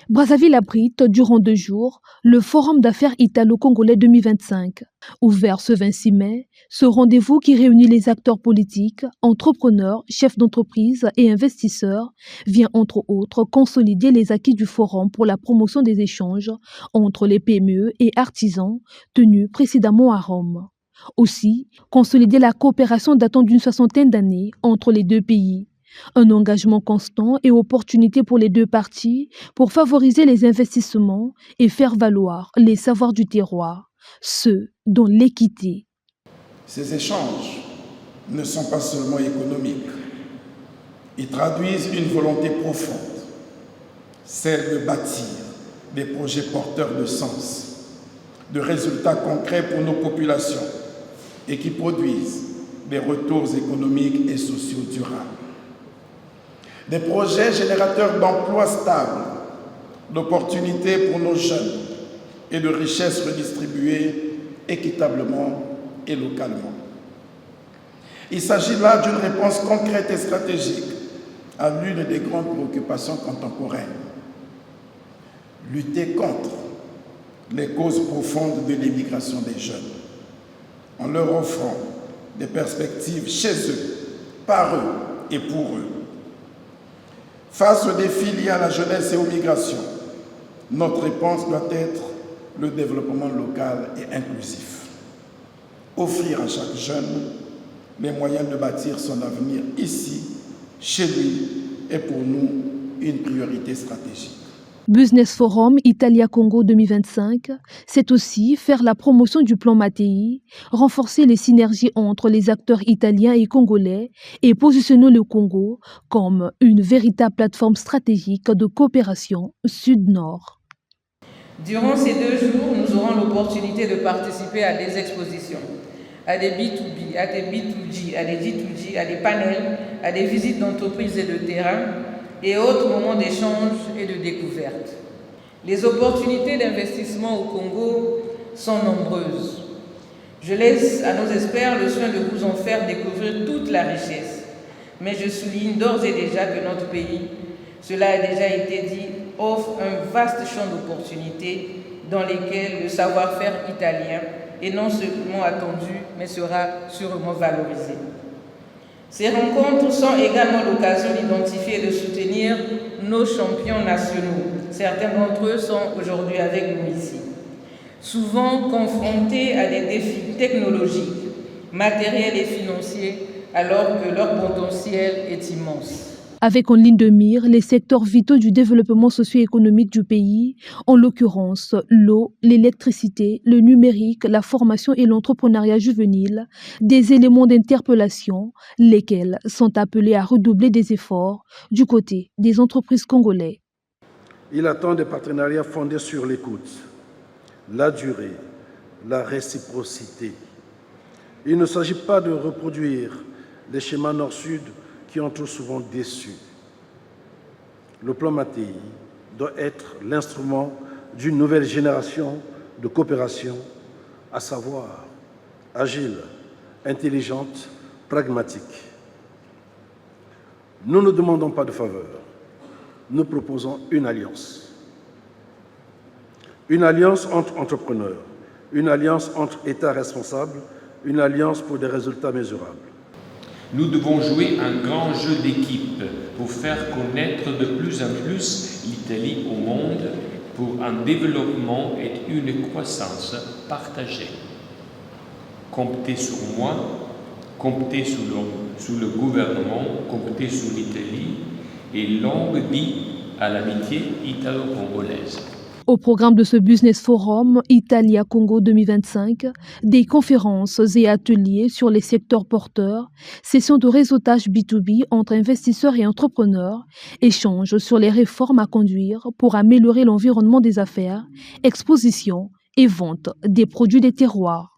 Brazzaville abrite, durant 2 jours, le Forum d'affaires italo-congolais 2025. Ouvert ce 26 mai, ce rendez-vous qui réunit les acteurs politiques, entrepreneurs, chefs d'entreprise et investisseurs vient entre autres consolider les acquis du Forum pour la promotion des échanges entre les PME et artisans tenus précédemment à Rome. Aussi, consolider la coopération datant d'une soixantaine d'années entre les deux pays. Un engagement constant et opportunité pour les deux parties pour favoriser les investissements et faire valoir les savoirs du terroir, ceux dont l'équité. Ces échanges ne sont pas seulement économiques. Ils traduisent une volonté profonde, celle de bâtir des projets porteurs de sens, de résultats concrets pour nos populations et qui produisent des retours économiques et sociaux durables. Des projets générateurs d'emplois stables, d'opportunités pour nos jeunes et de richesses redistribuées équitablement et localement. Il s'agit là d'une réponse concrète et stratégique à l'une des grandes préoccupations contemporaines. Lutter contre les causes profondes de l'immigration des jeunes, en leur offrant des perspectives chez eux, par eux et pour eux. Face aux défis liés à la jeunesse et aux migrations, notre réponse doit être le développement local et inclusif. Offrir à chaque jeune les moyens de bâtir son avenir ici, chez lui, est pour nous une priorité stratégique. Business Forum Italia-Congo 2025, c'est aussi faire la promotion du plan Mattei, renforcer les synergies entre les acteurs italiens et congolais et positionner le Congo comme une véritable plateforme stratégique de coopération sud-nord. Durant ces 2 jours, nous aurons l'opportunité de participer à des expositions, à des B2B, à des B2G, à des D2G, à des panels, à des visites d'entreprises et de terrain, et autres moments d'échange et de découverte. Les opportunités d'investissement au Congo sont nombreuses. Je laisse à nos experts le soin de vous en faire découvrir toute la richesse. Mais je souligne d'ores et déjà que notre pays, cela a déjà été dit, offre un vaste champ d'opportunités dans lesquelles le savoir-faire italien est non seulement attendu, mais sera sûrement valorisé. Ces rencontres sont également l'occasion d'identifier et de soutenir nos champions nationaux. Certains d'entre eux sont aujourd'hui avec nous ici. Souvent confrontés à des défis technologiques, matériels et financiers, alors que leur potentiel est immense. Avec en ligne de mire les secteurs vitaux du développement socio-économique du pays, en l'occurrence l'eau, l'électricité, le numérique, la formation et l'entrepreneuriat juvénile, des éléments d'interpellation, lesquels sont appelés à redoubler des efforts du côté des entreprises congolaises. Il attend des partenariats fondés sur l'écoute, la durée, la réciprocité. Il ne s'agit pas de reproduire les schémas nord-sud qui ont trop souvent déçu. Le plan Mattei doit être l'instrument d'une nouvelle génération de coopération, à savoir agile, intelligente, pragmatique. Nous ne demandons pas de faveur, nous proposons une alliance. Une alliance entre entrepreneurs, une alliance entre États responsables, une alliance pour des résultats mesurables. Nous devons jouer un grand jeu d'équipe pour faire connaître de plus en plus l'Italie au monde pour un développement et une croissance partagée. Comptez sur moi, comptez sur le gouvernement, comptez sur l'Italie et longue vie à l'amitié italo-congolaise. Au programme de ce Business Forum Italia-Congo 2025, des conférences et ateliers sur les secteurs porteurs, sessions de réseautage B2B entre investisseurs et entrepreneurs, échanges sur les réformes à conduire pour améliorer l'environnement des affaires, expositions et vente des produits des terroirs.